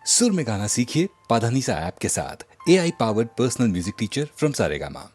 सुर में गाना सीखिए पाधानीसा ऐप के साथ। AI powered personal music teacher from Saregama.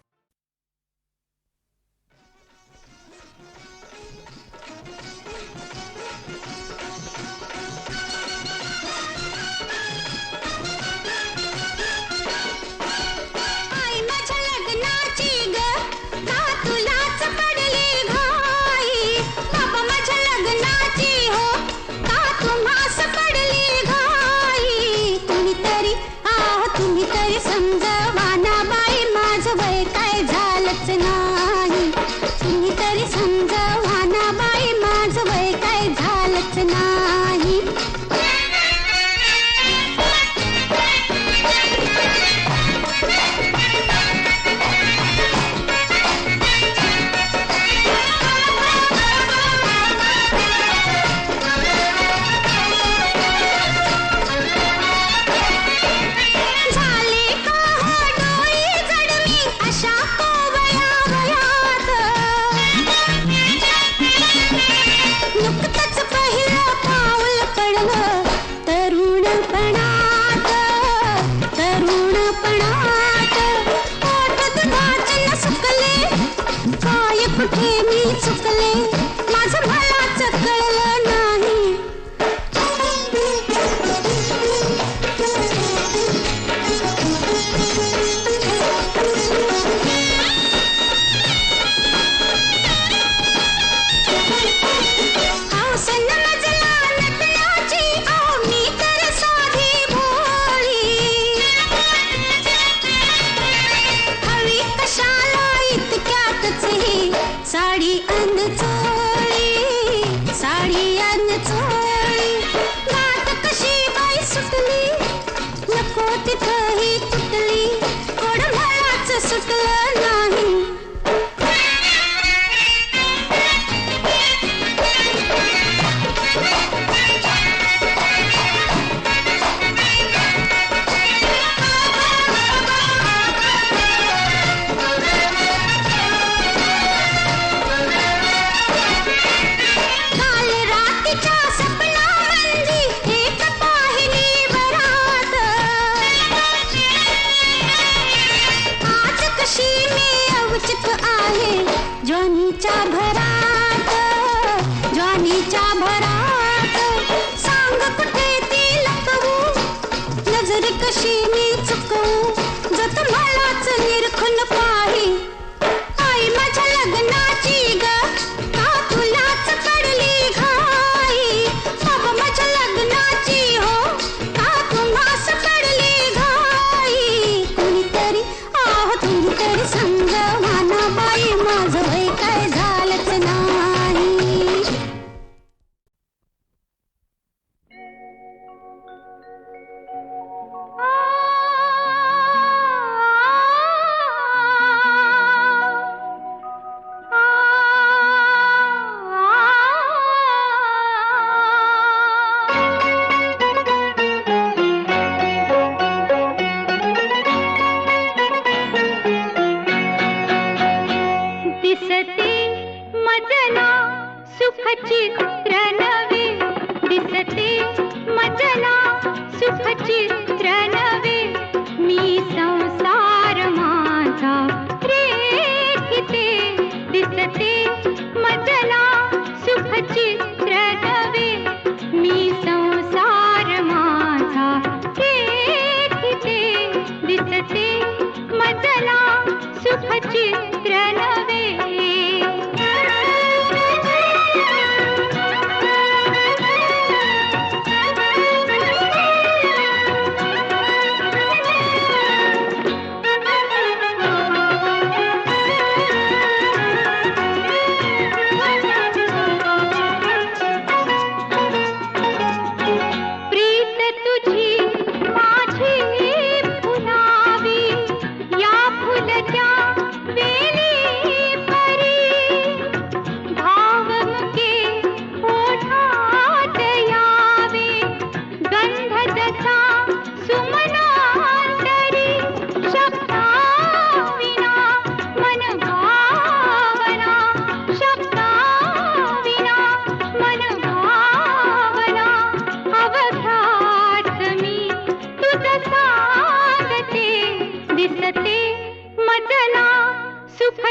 आ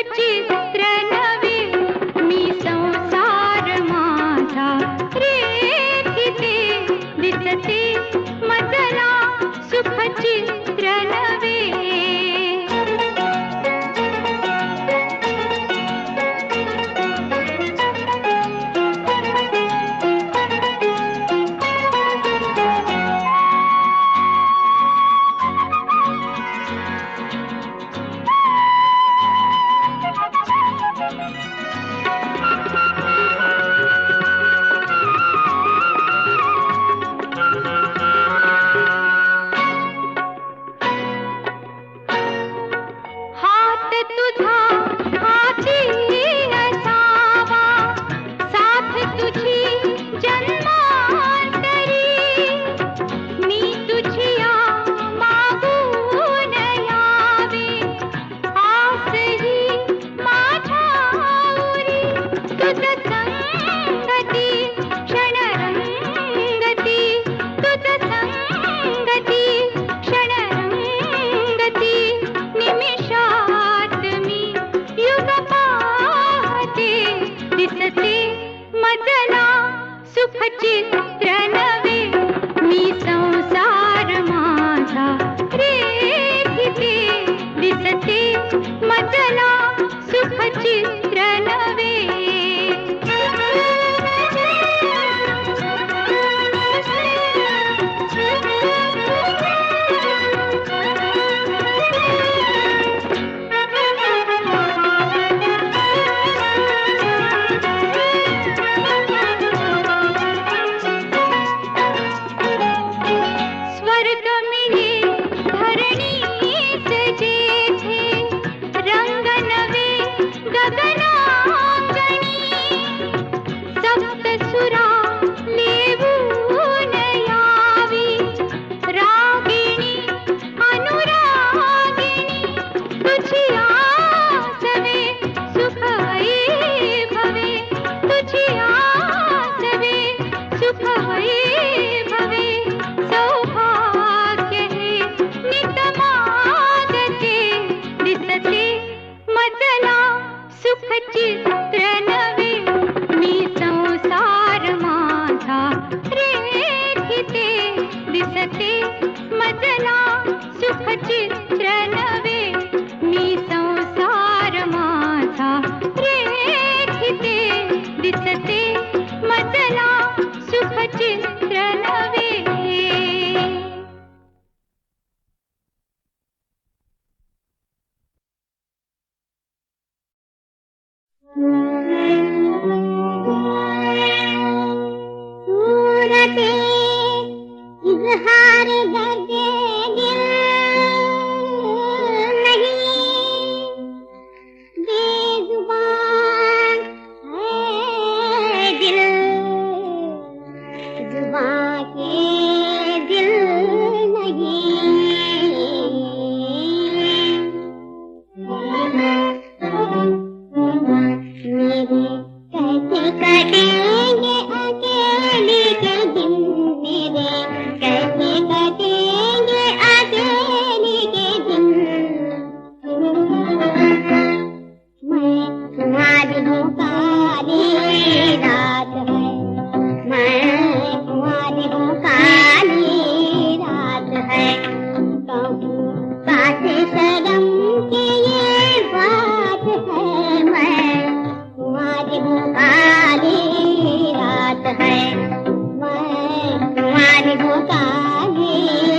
चित्र नवे मी संसार माझा रेखिते दिसते मजला सुख चित्र नवे चित्र नवे मी संसार माझा रेखिते दिसते मजला सुख चित्र नवे चित्र नवे मी संसार माझा रेखिते दिसते मजला सुख चित्र नवे मी संसार माझा रेखिते दिसते मजला सुख चित्र नवे इजहार दर्द दिल नहीं बेजुबान है दिल जुबान के दिल नहीं मेरे कैसे कटेंगे अकेले के दिन मेरे कैसे कटेंगे अकेले के दिन मैं तुम्हारी हूँ काली रात है मैं तुम्हारी हूँ काली रात है कहूँ बात शर्म की ये बात है मैं तुम्हारी हूँ काली रात है मैं तुम्हारी हूँ काली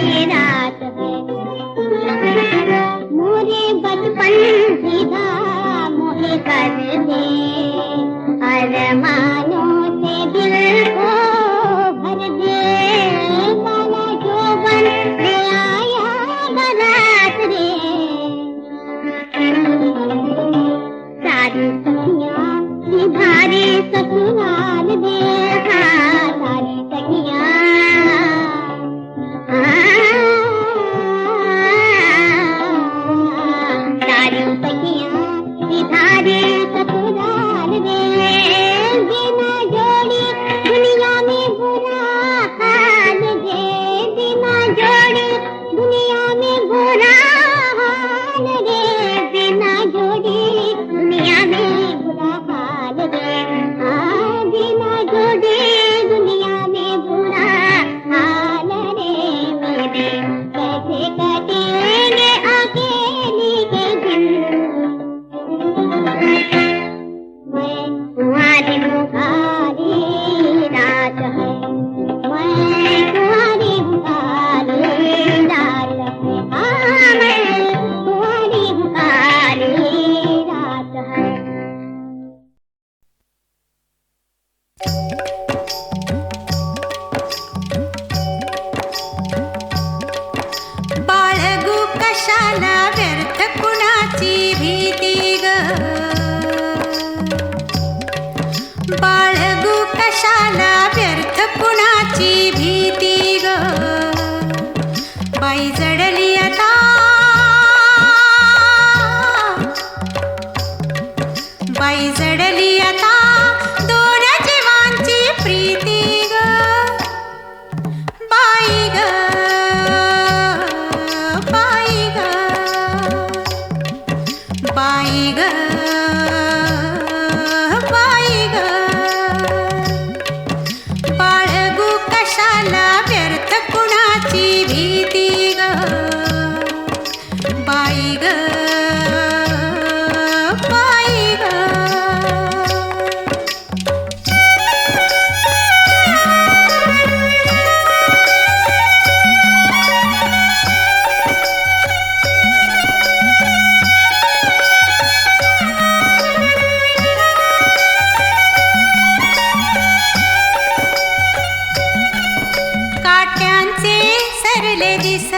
सरले दिस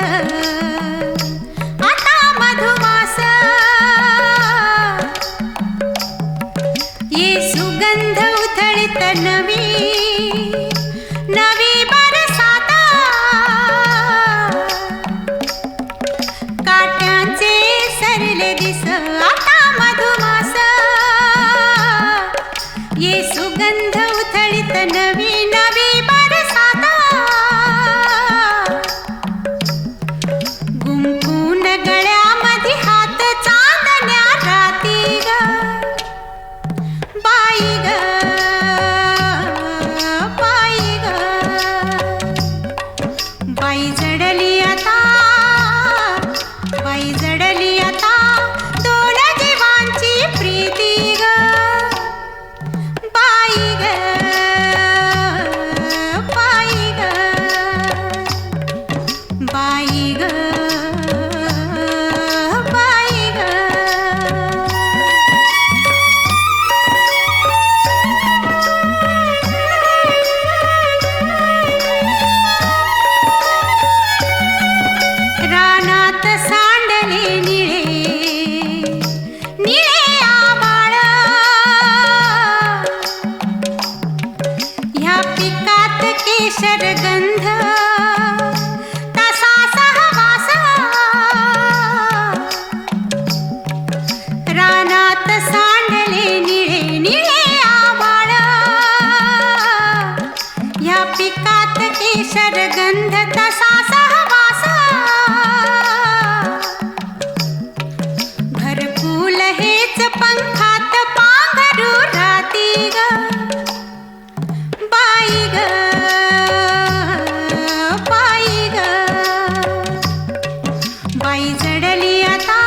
आता मधुमास ये सुगंध उथळीत नवी नवी बरसाता काट्यांचे सरले दिस आता मधुमास ये सुगंध उथळीत नवी नवी बरसाता गुंफून गळ्यामध्ये हात चांदण्या राती ग बाई ग बाई ग बाई जडली आता बाई जडली आता दोन जीवांची प्रीती ग बाई ग बाई ग बाई ग बाई ग रानात सांडले निळे निळे आभाळ ह्या पिकात केशर गंध तसा सहवास रानात सांडले निळे निळे आभाळ ह्या पिकात केशर गंध तसा सहवास घरकुल हेच पंखात पांघरू राती ग बाई ग बाई ग बाई जडली आता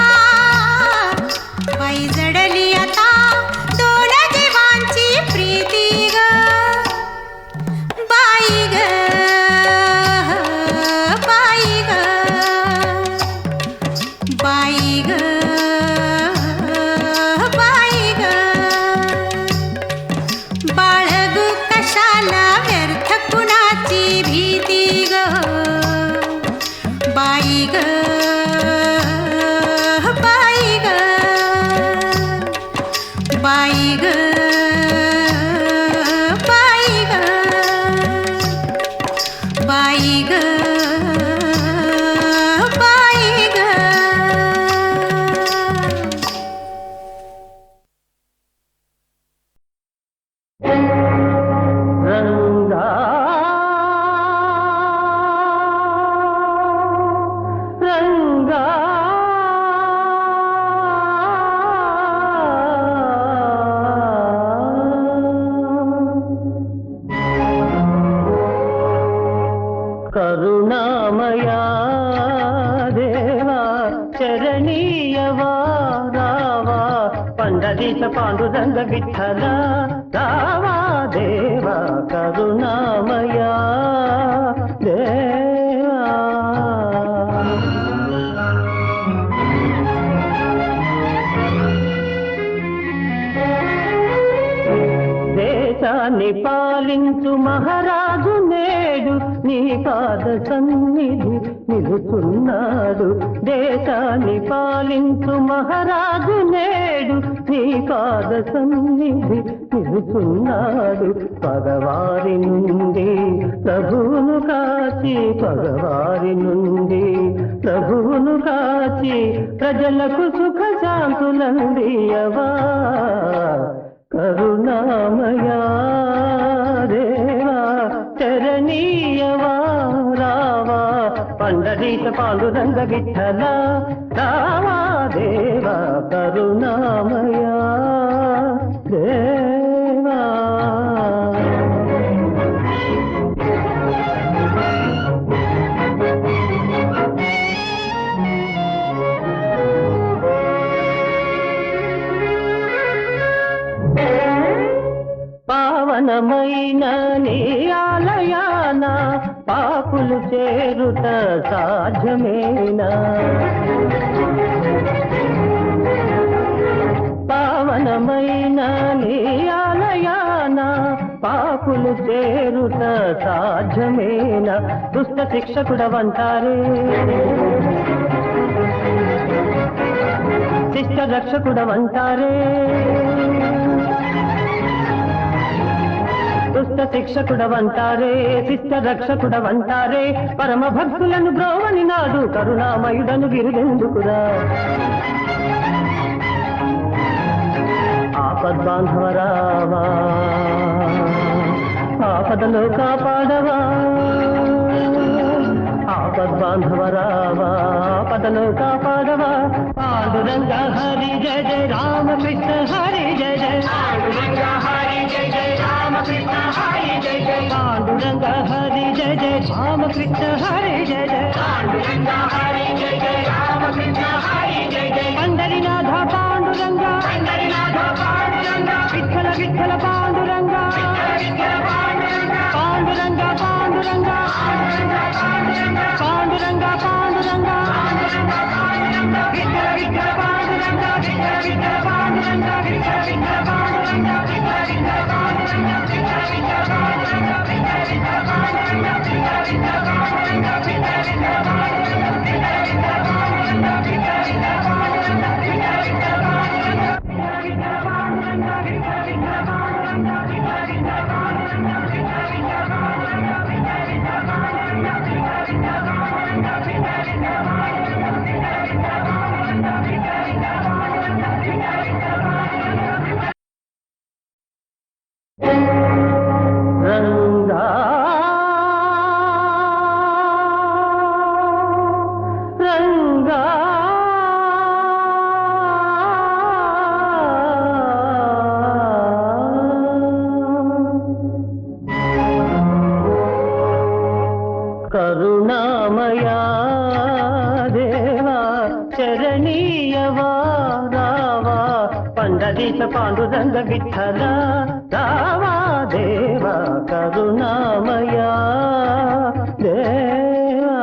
बाई जडली आता दोन जीवांची प्रीती ग बाई ग बाई ग बाई ग बाई ग बाळगू कशाला व्यर्थ कुणाची भीती ग बाई ग बाई ग बाई ग बाई ग बाई ग बाई ग रंगा रंगा करुणामया देवा चरणीयवा रावा पंढरीच पांडुरंग विठ्ठला रावा देवा करुणामया देवा దేశాన్ని పాలించు మహారాజు నేడు నీ పాద సన్నిధి నిలుచున్నాడు దేశాన్ని పాలించు మహారాజు నేడు నీ పాద సన్నిధి నిలుచున్నాడు పగవారి నుండి ప్రభువును కాచి పగవారి నుండి ప్రభువును కాచి ప్రజలకు సుఖ శాంతులందియవా కరుణామయా దేవా చరణీయవా రావా పండరీశ పాండురంగ విఠల రావా దేవా కరుణామయా దేవా పావనమైన నీ ఆలయాన పాపులు చేరుట సాధ్యమేనా పావనమైన నీ ఆలయాన పాపులు చేరుట సాధ్యమేనా దుష్ట శిక్షకుడవంటారే శిష్ట రక్షకుడవంటారే దుష్ట శిక్షకుడవంటారే శిష్ట రక్షకుడవంటారే పరమ భక్తులను బ్రోవని నాడు కరుణామయుడను గిరిదెందుకురా ఆపద్బాంధవరావా ఆపదలో కాపాడవా ఆపద్బాంధవరావా ఆపదలో కాపాడవా పాండురంగ హరి జయ జయ రామకృష్ణ హరి జయ జయ పాండురంగ హరి జయ జయ రామకృష్ణ హరి జయ జయ పాండురంగ హరి జయ జయ రామకృష్ణ హరి జయ జయ పాండురంగ హరి జయ జయ రామకృష్ణ హరి జయ జయ పండరినాథ పాండురంగ పండరినాథ పాండురంగ విఠల విఠల పాండురంగ పాండురంగ పాండురంగ పాండురంగ పాండురంగ పాండురంగ విఠల విఠల పాండురంగ విఠల విఠల పాండురంగ విఠల విఠల పాండురంగ విఠల విఠల పాండురంగ విఠల విఠల పాండురంగ విఠల విఠల పాండురంగ విఠల విఠల పాండురంగ విఠల విఠల పాండురంగ విఠల విఠల పాండురంగ విఠల విఠల పాండురంగ విఠల విఠల పాండురంగ రంగా రంగా కరుణామయా దేవా చరణీయవా రావా పండరీశ పాండురంగ విఠల రావా దేవా కరుణామయా దేవా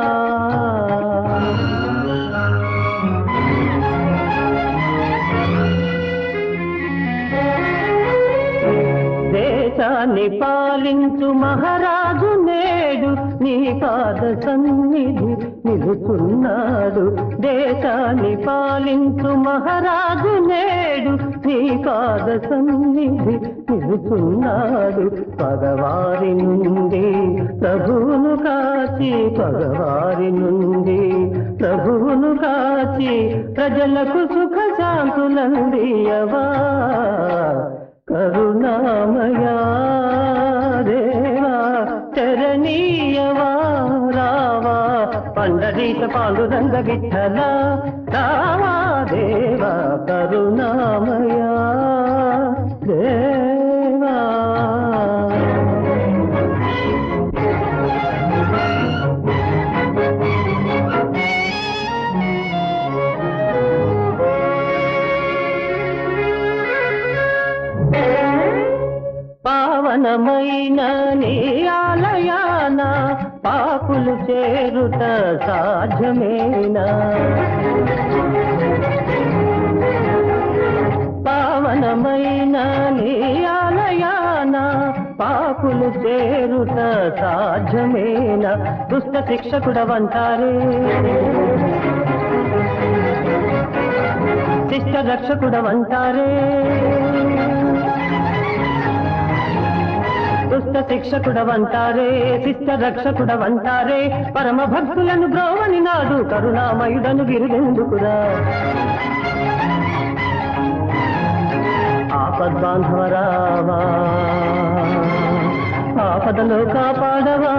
దేశాన్ని పాలించు మహారాజు నేడు నీ పాద సన్నిధి నిలుచున్నాడు దేశాన్ని పాలించు మహారాజు నేడు నీ పాద సన్నిధి నిలుచున్నాడు పగవారి నుండి ప్రభువును కాచి పగవారి నుండి ప్రభువును కాచి ప్రజలకు సుఖ శాంతులందియవా కరుణామయా దేవా చరణీయవా రావా పండరీశ పాండురంగ విఠల రావా దేవా కరుణామయా దేవా పావనమైన నీ ఆలయాన పాపులు చేరుట సాధ్యమేనా పావనమైన నీ ఆలయాన పాపులు చేరుట సాధ్యమేనా దుష్ట శిక్షకుడవంటారే శిష్ట రక్షకుడవంటారే దుష్ట శిక్షకుడవంటారే శిష్ట రక్షకుడవంటారే పరమ భక్తులను బ్రోవని నాడు కరుణామయుడను గిరిదెందుకురా ఆపద్బాంధవరావా ఆపదలో కాపాడవా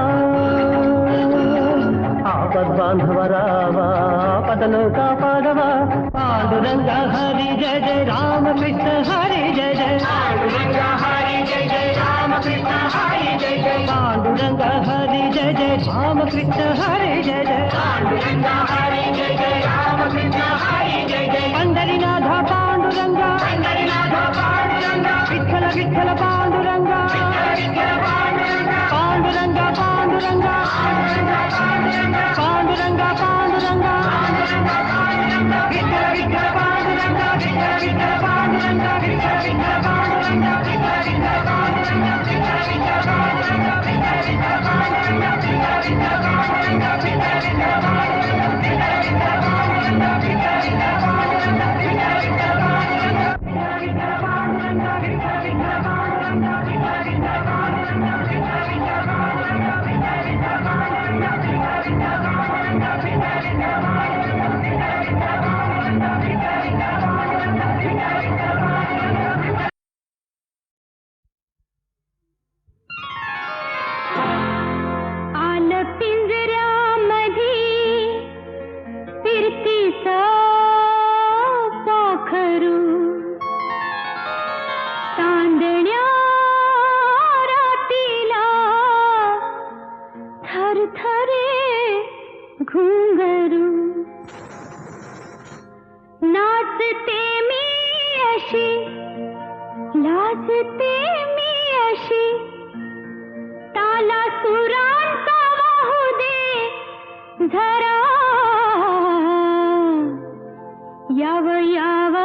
ఆపద్బాంధవరావా ఆపదలో కాపాడవా పాండురంగ హరి జయ జయ రామకృష్ణ హరి జయ జయ పాండురంగ హరి జయ జయ రామకృష్ణ హరి జయ జయ పాండురంగ హరి జయ జయ రామకృష్ణ హరి జయ జయ పాండురంగ హరి జయ జయ రామకృష్ణ హరి జయ జయ పండరినాథ పాండురంగ పండరినాథ పాండురంగ విఠల విఠల పాండురంగ విఠల పాండురంగ పాండురంగ పాండురంగ పాండురంగ పాండురంగ విఠల విఠల పాండురంగ విఠల విఠల పాండురంగ విఠల విఠల పాండురంగ విఠల విఠల పాండురంగ విఠల విఠల आलं पिंजऱ्यामध्ये फिरतीचा पाखरू चांदण्या रातीला थरथरे घुंगरू नाचते मी अशी लाजते मी अशी ताला सुरांचा वाहू दे झरा याव याव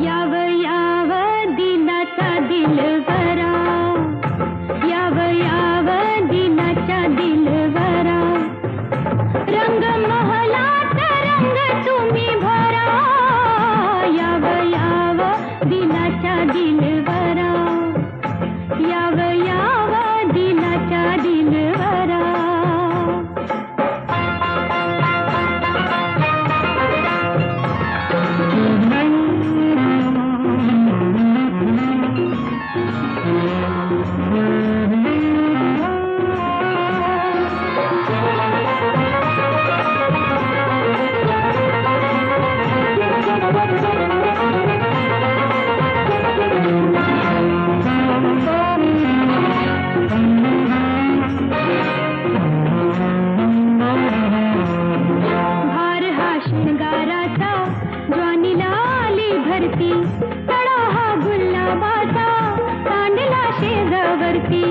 याव याव दिलाचा दिलबरा याव याव दिलाच्या दिलबरा रंग महलात रंग तुम्ही भरा याव याव दिलाच्या दिलबरा याव याव दिलाच्या दिलबरा भार हा शृंगाराचा ज्वानीला आली भरती तळा हा गुलाबाचा सांडला शेजावरती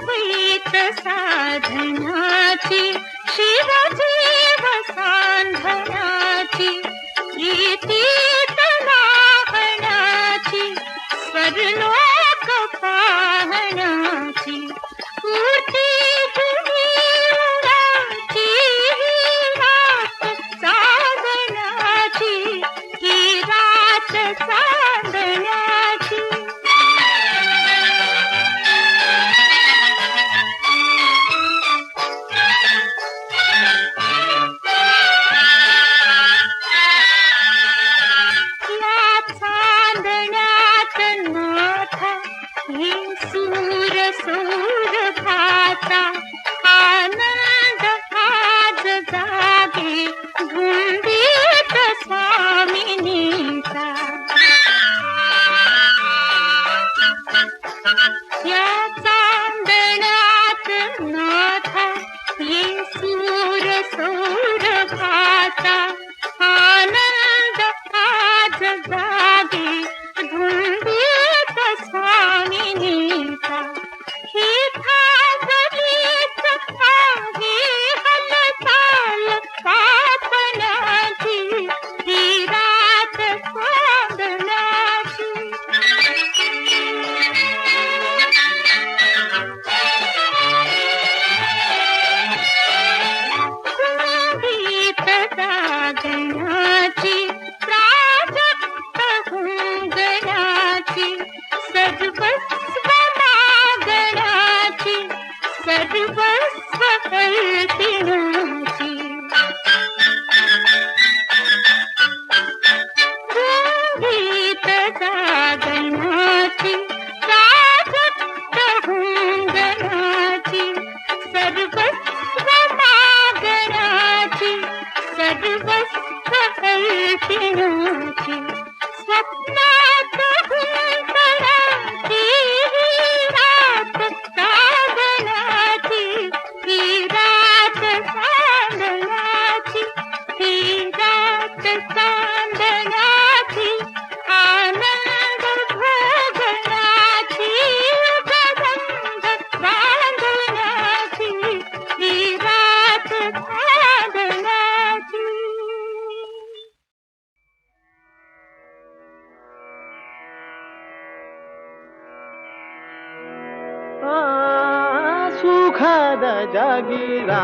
प्रीत साधनाची शिवजीव सांधनाची प्रीतीत लाहणाची स्वर्लोक पाहणाची पूर्ती गुणीराची रात साधनाची ही रात साधनाची सूर भाता आनंद आज जागे धुंदीत स्वामिनीचा या चांदण्यात नाथा ये सूर भाता आनंद आज जागे धुंदीत स्वामिनीचा ही भागलीच आहे हालचाल कापणाची ही रात साधनाची संगीत साधनाची प्राजक्त गुंगणाची सर्वस्व मागणाची सर्वस्व कल्पनाची संगीत साधनाची प्राजक्त गुंगणाची सर्वस्व मागणाची सर्वस्व कल्पनाची स्वप्नात गुंतणाची रात साधनाची ही रात साधनाची ही रात साधनाची आनंद भोगनाची गंध बांधनाची ही रात साधनाची सुखद जगिरा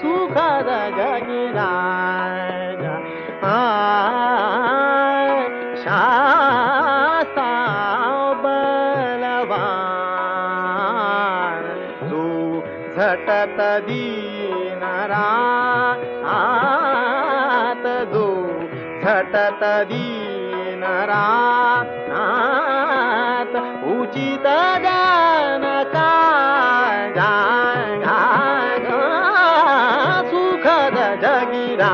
सुखद जगिरा शास्ता बलवान तू झटत दीनरा आत जो झटत दीनरा नाथ उचित दान का सुखद जगिरा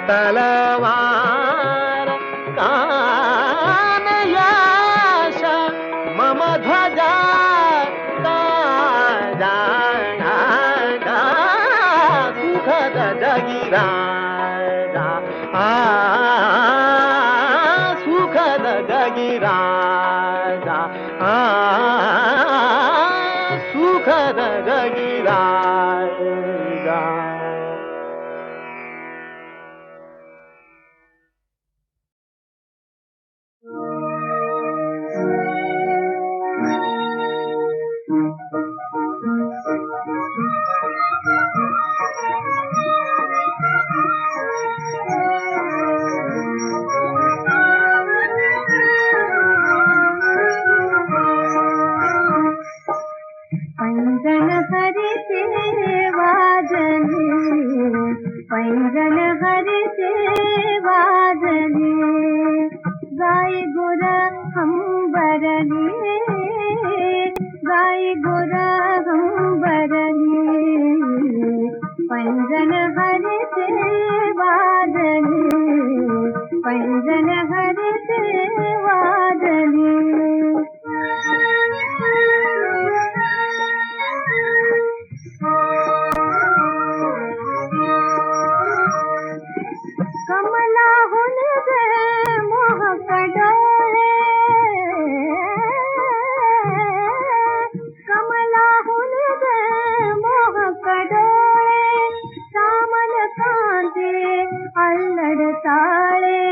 तलवार कान यश मम ध्वजा सुखद जगिराजा सुखद जगिराजा सुखद जगिराजा. पैंजण हरिचे वाजले पैंजण हरिचे वाजले गाय गुर हंबरली गाय गुर हंबरली पैंजण हरिचे वाजले पैंजण हरिचे वाजले. कमला हुन मोह कडोळे कमला हुन मोह कडोळे श्यामल कांते अल्लड ताळे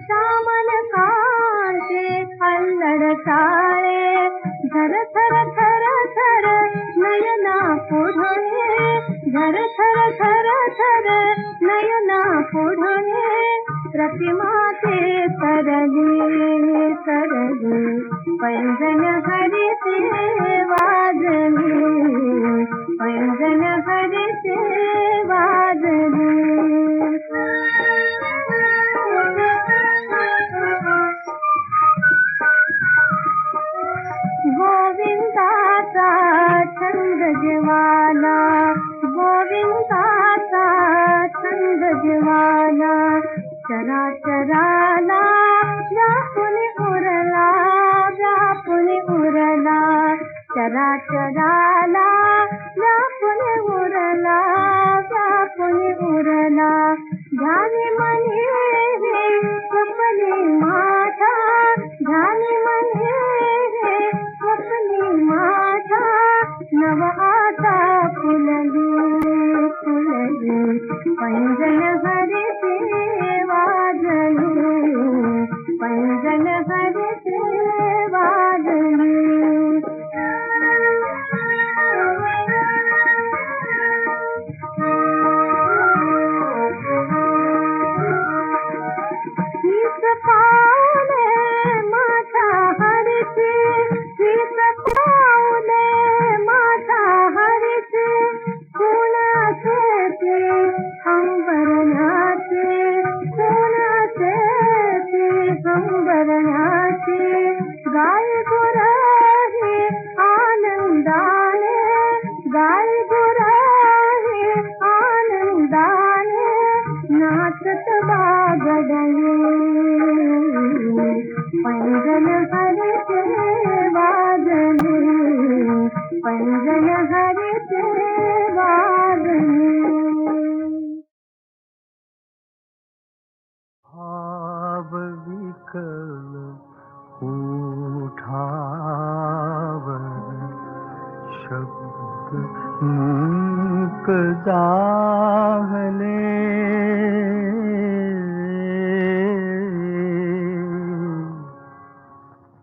श्यामल कांते अल्लड ताळे धर थर थर थर नयना पुढे धर थर थर थर नयना पुढे प्रतिमा ते तरली तरली पैंजण हरिचे वाजले पैंजण हरिचे वाजले. गोविंदाचा छंद जवाना गोविंदाचा छंद जवाना चराचराला व्यापून उरला व्यापून उरला चराचराला व्यापून उरला व्यापून उरला. ध्यानी मने हे स्वप्ने माझा ध्यानी मने हे स्वप्ने माझा नव आता फुलली फुलली पैंजण हरिचे वाजले पैंजण हरिचे वाजले. हीच पावले माझा हरिचे हीच पावले माझा हरिचे कोणाचे ते अंबरनाचे कोणाचे ते अंबरनाचे गाय गुराहे आनंदाने गाय गुराहे आनंदाने नाचत बागडले पैंजण हरिचे वाजले पैंजण हरिचे वाजले. भाव विकल उठावर शब्द मूक जाहले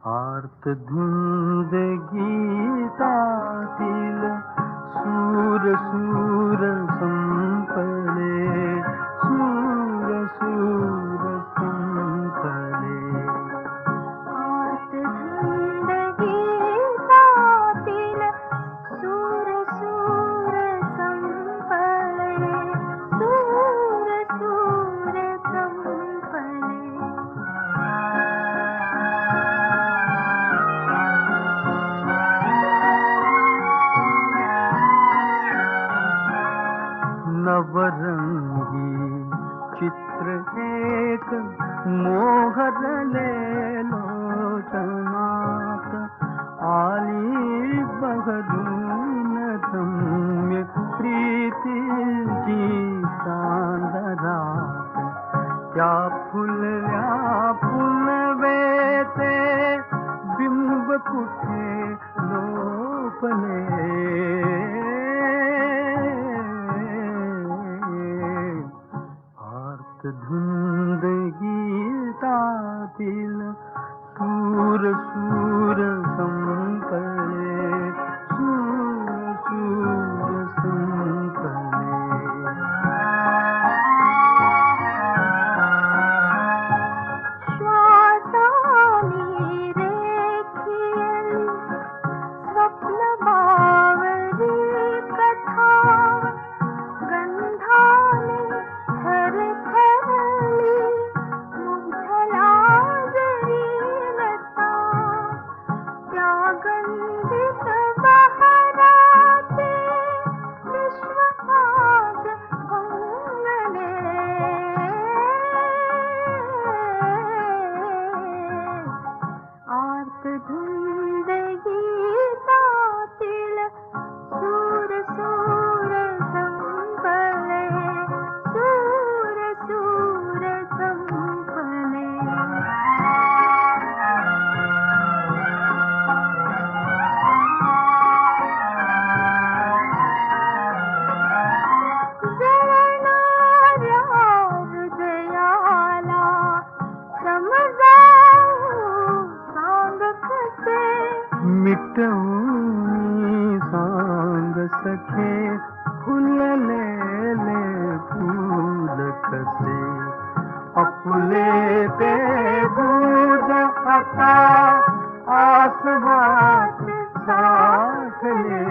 आर्त धुंद गीतातील सूर सूर संपले सूर सूर संपले. गीतातील सूर सूर संपले सूर सूर संपले. नवरंगी चित्र एक मोहरले लोचनात आली बघडून रम्य प्रीतीची चांदरात त्या फुलल्या पुनवेचे बिंब कुठे लोपले आर्त धुंद गीतातील सूर सूर संपले सूर सूर संपले श्वासानी रेखियली स्वप्न बावरी कथा गंधाने थरथरली मुग्धला जरी लता त्या गंधित बहराते विश्वनाद भंगले आर्त धुंद गीतातील सूर सूर संपले सूर सूर संपले जळणाऱ्या हृदयाला समजावून सांग कसे मिटवून सांग सखे फुललेले फूल कसे अपुले ते दूध आता आसवात साठले